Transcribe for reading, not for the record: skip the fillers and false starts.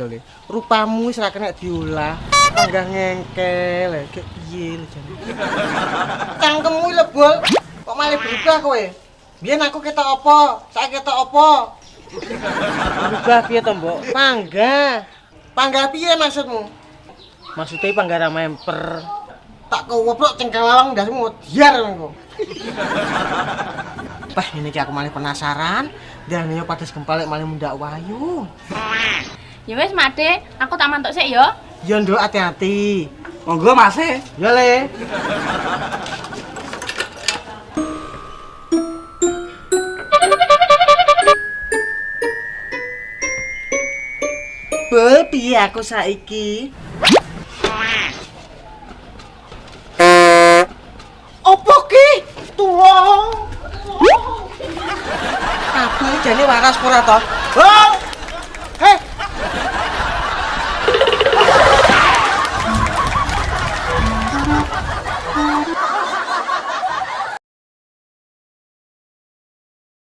lho, Le. Rupamu wis ra kena diolah. Panggah ngengkel, kayak piye lho jane. Cangkemmu lebol. Kok malah berubah kowe? Biyen aku ketok apa? Saiki ketok apa? Berubah piye to, Mbok? Panggah. Panggah piye maksudmu? Maksudnya panggara memper. Tak kowoplok cengkelawang ndasmu diar engko. Pah ini aku malah penasaran. Dan yo padas gempalek malah mundak wayu. Ya wis, Made, aku tak mantuk sik ya. Yo nduk hati-hati. Monggo, Mas. Yo Le. Bel piye aku saiki? Opo ki? Tulung. Apa jane waras ora to? Oh! Heh.